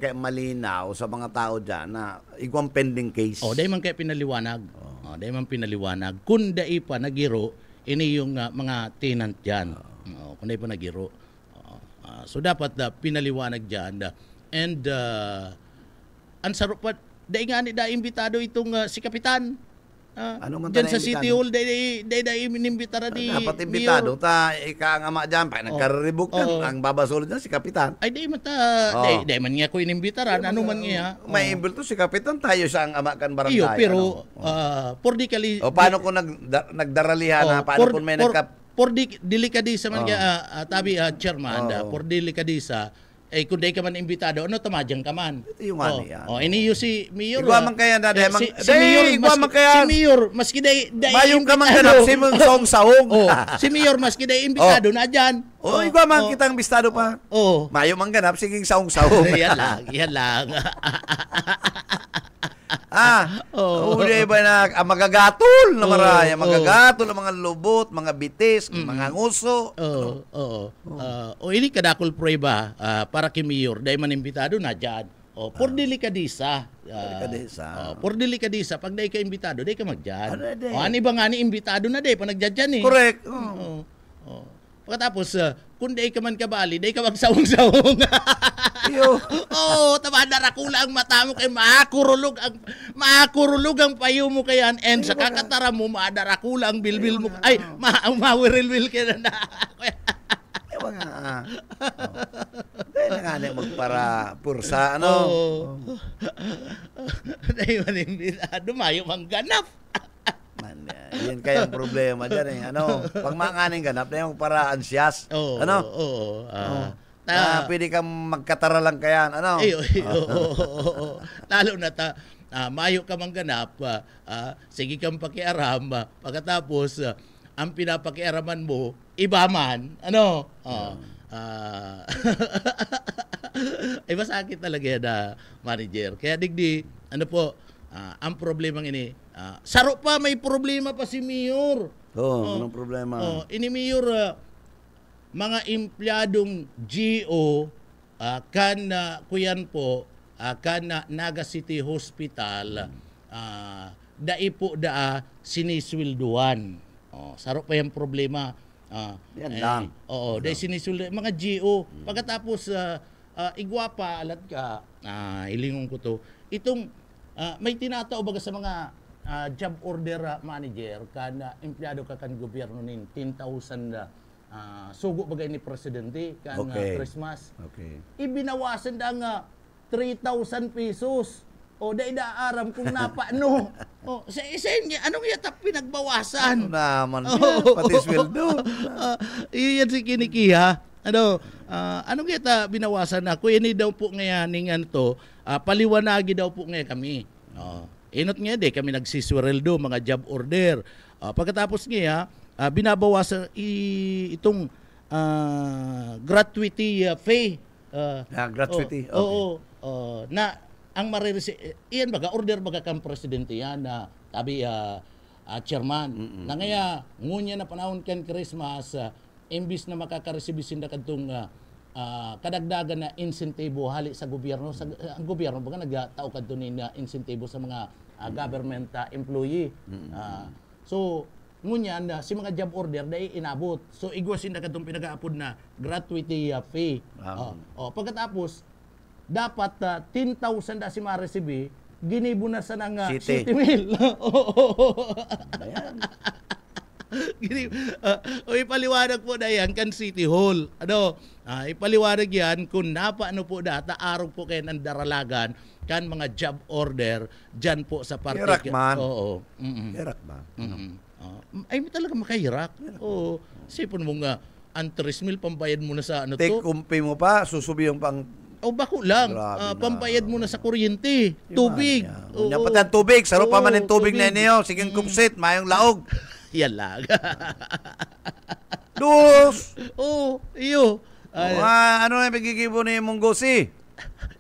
malinaw sa mga tao diyan na igwang pending case. Dahil man kaya pinaliwanag. Dahil man pinaliwanag. Kung dahil pa nagiro, ini yung mga tenant diyan. Kung dahil pa nagiro. So dapat pinaliwanag diyan. And ang sarap pa, dahil nga ni imbitado itong si Kapitan. Ano man dyan sa City Hall, dahil inimbitara ni dapat imbitado, ika nga ma dyan, pa nagkaribok ang babasulod dyan si Kapitan. Ay, dahil man nga ko inimbitara, ano man nga. May imbito si Kapitan, tayo sa ang ama kan barangay. Iyo, pero, pordikali. Paano kung nagdaralihan paano kung may por delikadisa man tabi chairman, por delikadisa, kung di ka man imbitado, tamadyan ka man. Ito yung ani yan. Iniyo si Mayor. Igwa man kaya na, si Mayor, maski day mayong ka man ganap, si mong song-sahong. Si Mayor, maski day imbitado na dyan. Igwa man kitang imbitado pa. Mayong man ganap, siging sahong-sahong. Yan lang. Uli ba na magagatol na maraya, magagatol ang mga lubot, mga bitis, mga nguso. Ini kadakol prueba para kay Mayor, dahil man imbitado na dyan. Por delikadisa. Por delikadisa, pag dahil ka imbitado, dahil ka magdyan. Ano ba nga ni imbitado na dahil, pa nagdyan eh. Correct. Pagkatapos, kung dahil ka man kabali, dahil ka magsawang-sawang. Tamadara ko lang mata mo kay makurulog ang payo mo kayan and sa kakatara mo maadara ko lang bilbil mo ay mawirilwil ka na Dahil na nga magpara pursa dahil manimbita dumayo mang ganap Yan kayang problema dyan eh. Ano, pag manganing ganap na yung para ansyas. Oo. Ano? Oo. Pwede kang magkatara lang kayan. Ano? Oo. Lalo na mayo ka mang ganap, sige kang pakiaram, pagkatapos, ang pinapakiaraman mo, iba man. Ano? Ay, masakit talaga yan manager. Kaya digdi, ano po, ang problema ini, saro pa, may problema pa si Mayor. Anong problema? Ini Mayor, mga empleyadong GO, kuyan po, Naga City Hospital, daipo siniswilduan. Saro pa yung problema. Yan lang. Dahil siniswilduan. Mga GO, pagkatapos, igwapa, alat ka, hilingon ko to, itong, may tinatao baga sa mga job order manager, empleyado ka kan gobyerno nin, 10,000 sugo bagay ni Presidente kan Christmas. Okay. Ibinawasan da nga 3,000 pesos. Dahil aram kung napaano. Sa niya, anong yata pinagbawasan? Ano naman pati sweldo. Iyan si Kinikiha. Anong yata binawasan na? Kuya ni daw po ngayon to, paliwanagi daw po ngayon kami. Inot nga kami nagsisweldo, mga job order. Pagkatapos nga, binabawasan itong gratuity fee. Gratuity. Na ang iyan baga order baga kang presidente yan na tabi chairman na ngaya ngunya na panahon kan Christmas imbis na makakareceive da kadtong kadagdagan na insentibo hali sa gobyerno ang gobyerno baga nagtao kadto ni na insentibo sa mga government employee. So ngunya na si mga job order dai inabot. So igwasin na kadtong pinagaapod na gratuity fee. Pagkatapos dapat 10,000 da si ma-receive, ginibo na sa nang City Mill. Ipaliwanag po na yan kan City Hall. Ipaliwanag yan kung napaano po data araw po kayo ng daralagan kan mga job order dyan po sa parte. Hirak man. Hirak man. Ay mo talaga makahirak. Sipon mo nga, ang 3,000 pambayad mo na sa ano to. Take kumpi mo pa, susubi yung pang bako lang. Pambayad mo na sa kuryente, tubig. Yan pati ang tubig. Saro pa man yung tubig na niyo. Sige kupsit, mayong laog. Yan lang. Dos! Iyo. Ano na pagkikibo ni Munggosi?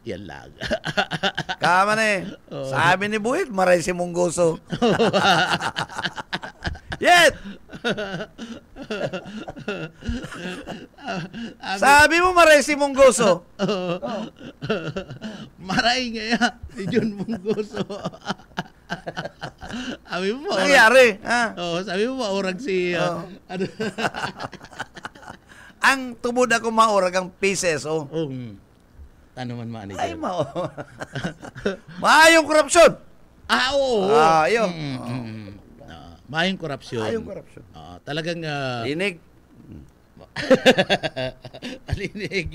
Yan lang. Kama na eh. Sabi ni Buhit, maray si Munggoso. Yet! Sabi mo maray si Munggoso. Maray nga si John Munggoso. Sabi mo nangyari? Sabi mo maurag si ang tubod ako maurag ang pieces. Tanuman manager. Ay maayong korupsyon. Oo. Yun. Maayong korupsyon. Talagang linig. Linig.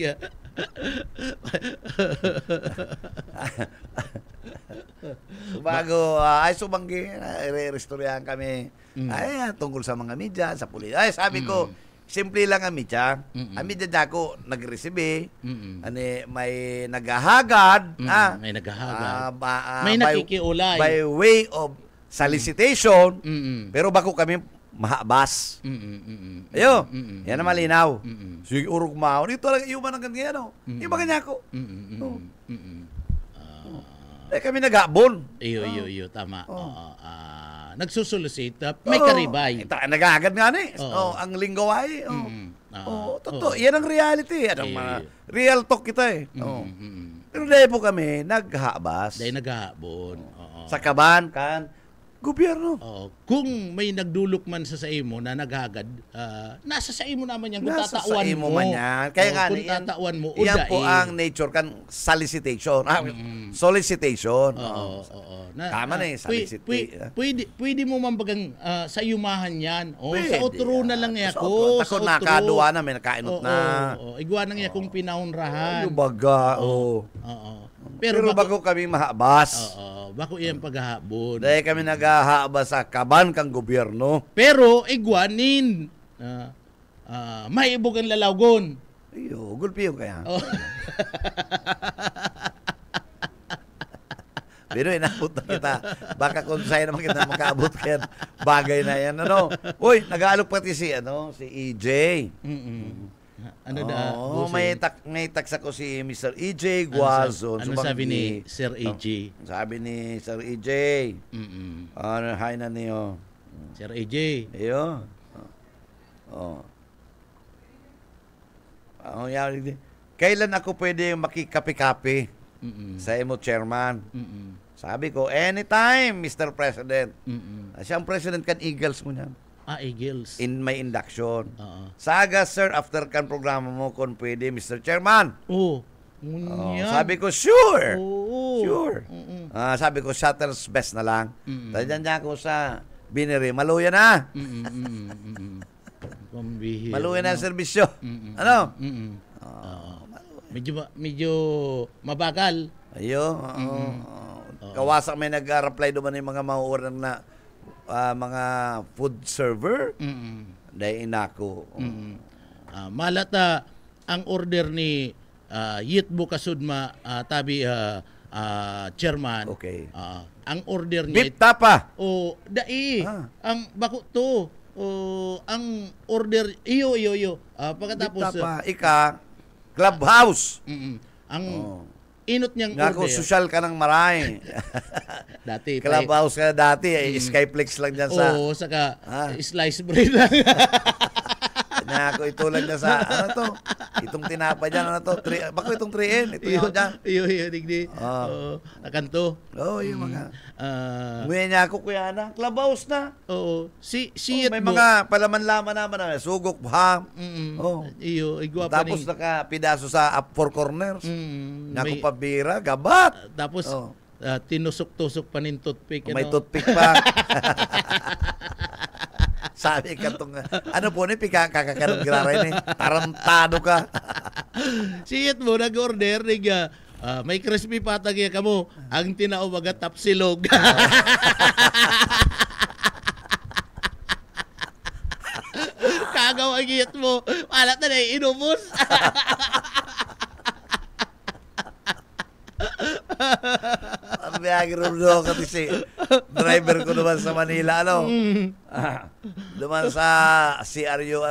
Bago ay subanggi re-restoryahan kami. Ay tungkol sa mga media, sa pulis. Ay sabi ko, simple lang ang media. Ang media dako nag-receive. May naghahagad, may naghahagad. May nakikiulay by way of solicitation. Pero bako kami mahabas. Ayo. Yan na malinaw. Sige urog mao. Dito lang iuman ang ganyan. Iba kanya ko. Kami nag-aabon. Iyo, tama. Nagsusolicite, may karibay. Nag-aagad nga ni. Ang linggo ay. Totoo. Yan ang reality. Real talk kita eh. Pero dahil po kami, naghabas. Dahil naghahabon. Sa kaban, gobyerno. Kung may nagdulok man sa imo na naghagad, nasa sa imo naman yan. Kung nasa tatawan sa imo mo. Man yan. Kaya nga, kung tatawan mo, yan po ang nature kan solicitation. Solicitation. Tama na yung solicitation. Pwede mo mambagang sa yumahan yan. Sa otro na lang niya ko. Tako nakaduwa na, may nakainot na. Igwa na niya kung pinaunrahan. Baga. Pero bago kami mahabas. Oo, bako iyang paghahabon. Dahil kami naghahabas sa kaban kang gobyerno. Pero igwanin. Maibog ang lalawgon. Ayo, gulpiyo kaya. Oh. Pero inabot na kita. Baka kung sa'yo naman kita makaabot kaya bagay na yan. Ano? Uy, nag-aalok pati si EJ. Ano da? May taksa ko si Mr. EJ Guazon. Ano sabi ni Sir EJ? Sabi ni Sir EJ. Hi na niyo. Sir EJ. Iyo. Kailan ako pwede makikapi-kapi sa imo chairman? Sabi ko, anytime, Mr. President. Siyang president kan Eagles mo niyan. Eagles. In my induction. Saga, sir, after kan programa mo, kung pwede, Mr. Chairman. Sabi ko, sure. Sure. Sabi ko, shuttle's best na lang. Tadyan niya ako sa biniri. Maluya na. Maluya na ang serbisyo. Ano? Medyo mabagal. Ayo. Kawasak may nag-reply doon yung mga mauurang na mga food server. Dahil inako. Malata ang order ni Yitbo Kasudma tabi chairman. Okay. Ang order niya Bip tapa. Ang bako to. Ang order iyo. Pagkatapos Bip tapa. Ika clubhouse. Ang inot niyang Ngako, order. social ka ng maray. Dati. Clubhouse ka dati. Skyplex lang dyan sa... Oo, saka slice bread lang. Ngako, ito lang dyan sa... Ano to? Itong tinapa dyan. Ano to? Bako itong 3N. Ito yun dyan. Iyo, digdi. Nakanto. Oo, yung mga... Nguya niya ako, kuya na. Clubhouse na. Oo. May mga palaman-laman naman na. Sugok, ham. Iyo, igwapa Tapos nakapidaso sa up four corners. Ngako, may- pabira, gabat. Tapos tinusok-tusok pa ning toothpick. May toothpick pa. Sabi ka itong, ano po ni, kakakaroon giraray ni, tarantado ka. Siyat mo, nag-order, may crispy patag ya kamo, ang tinaubaga tapsilog. Kagaw ang iyat mo, alat na inubos. Ang biyagi rin kasi si driver ko naman sa Manila, ano? Duman sa CRU,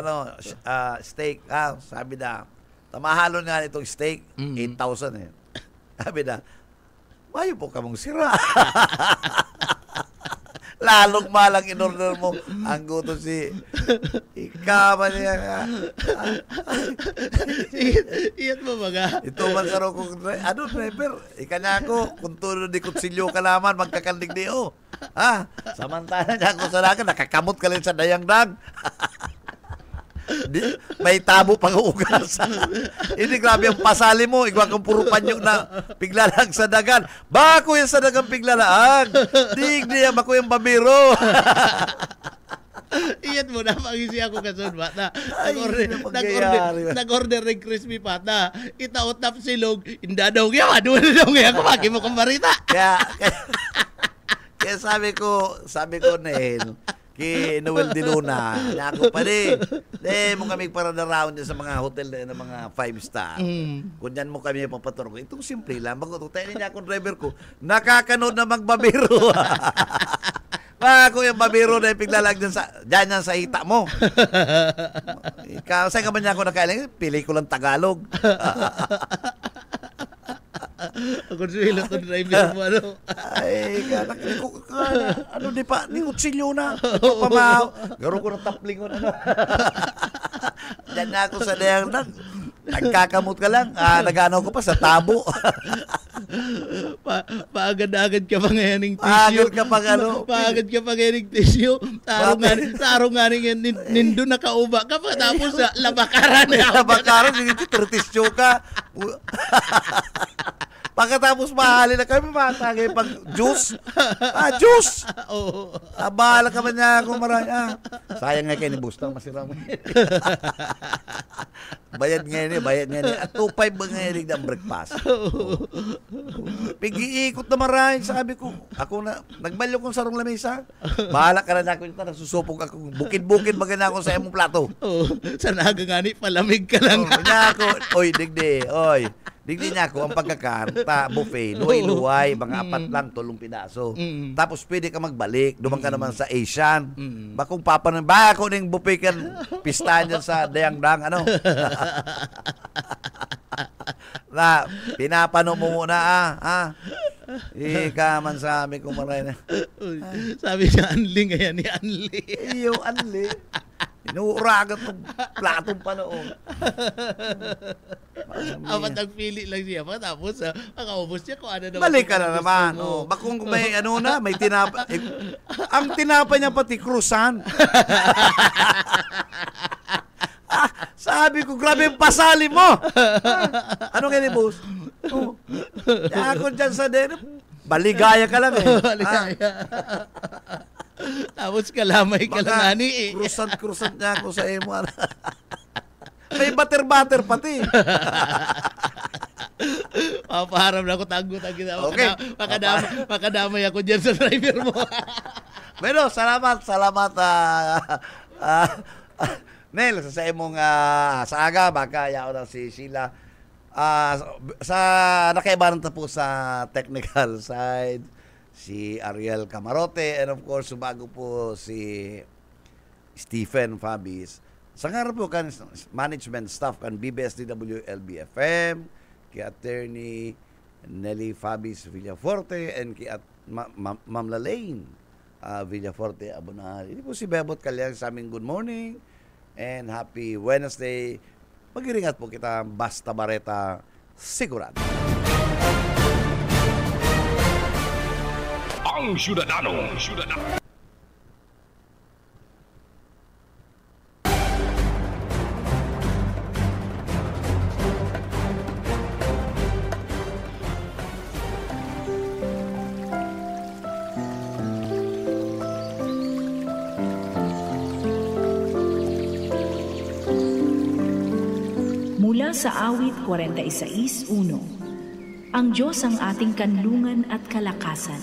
steak, sabi na, tamahalon nga itong steak, 8,000 eh. Sabi na, mayo po kamong sira. Lalong malang in-order mo. Ang gusto si ikama niya nga. Iyat mo baga. Ito man sa rokong, driver, ikanya ako, kung tulo di kutsilyo ka naman, magkakandig di o. Samantala niya ako sa lakan, nakakamot ka lang sa dayang-dang. May tabo pang ugas. Hindi, grabe ang pasali mo. Igwa kang puro panyo na piglalang sa dagan. Bako yung sa dagang piglalang. Digdi yan, bako yung babiro. Iyat mo na, pag-isi ako kasun bata. Ay, Nag-order ng crispy pata. Itaot na silog. Inda daw kaya, ano na daw kaya, kumaki mo kang barita. Kaya sabi ko, Nel, kay Noel de Luna, na ako pa rin. Mo kami para na round sa mga hotel na mga 5-star. Kung yan mo kami papaturo ko, itong simple lang. Bago tayo niya akong driver ko, nakakanood na magbabiro. Ako yung babiro na yung piglalag dyan sa hita mo. Ikaw, saan ka ba niya ako nakailang? Pelikulang Tagalog. Ako suhilot ng driver mo, ano? Ay, di pa, ni kutsilyo na. Pamahaw. Garo ko ng tapling ko na. Diyan na ako sa dayang nagkakamot ka lang. Nagano ko pa sa tabo. Paagad-agad ka pa ngayon ng tissue. Paagad ka pa ngayon ng tissue. Tarong nga rin nindo nakauba ka pa. Tapos labakaran. Labakaran, hindi tissue ka. Pagkatapos mahali na kami, matagay pag juice. Juice! Oo. Bahala ka man niya ako marami. Sayang nga kayo ni Bustang, masira mo. Bayad ngayon. At 2.5 ba ngayon ng breakfast? Pag-iikot na marami, sabi ko, ako na, nagbalyo kong sarong lamesa. Bahala ka na ako, nagsusupog ako. Bukid-bukid maganda ako sa imong plato. Sa naga nga ni, palamig ka lang. Niya ako, digdi niya ako, ang pagkakanta, buffet, luway-luway, mga 4 lang, 3 pidaso. Tapos pwede ka magbalik, dumang ka naman sa Asian. Bakong papanan, ba ako ng buffet kan, pistahan dyan sa Dayangdang, ano? Na, pinapano mo muna, Ika man sa amin kung maray na. Sabi niya, Anli ngayon ni Anli. Iyo, Anli. Inuuragat ng platong panoon. Apat nagpili lang siya. Tapos, makaubos niya kung ano naman. Balik ka na naman. Bakong may may tinapa. Ang tinapa niya pati krusan. Sabi ko, grabe yung pasali mo. Ano nga ni boss? Ako dyan sa den. Baligaya ka lang Baligaya. Tapos kalamay ka lang ani Krusant niya ako sa emo. May bater-bater pati. Papaharap na ako tanggo-tanggo na. Okay. Makadamay ako dyan sa driver mo. Bueno, salamat. Nel, sa imong sa aga, baka yaw na si Sheila. Sa nakaibaran ta po sa technical side, si Ariel Camarote, and of course, bago po si Stephen Fabis. Sa nga po kan management staff kan BBSDW LBFM, kay Attorney Nelly Fabis Villaforte, and kay Ma'am Lalaine Villaforte Abonal. Hindi po si Bebot Kalyang sa aming good morning and happy Wednesday. Mag-iringat po kita, Basta Bareta, sigurado. Ang Syudadano. Mula sa awit 46:1, ang Diyos ang ating kanlungan at kalakasan,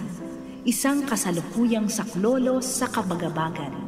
isang kasalukuyang saklolo sa kabagabagan.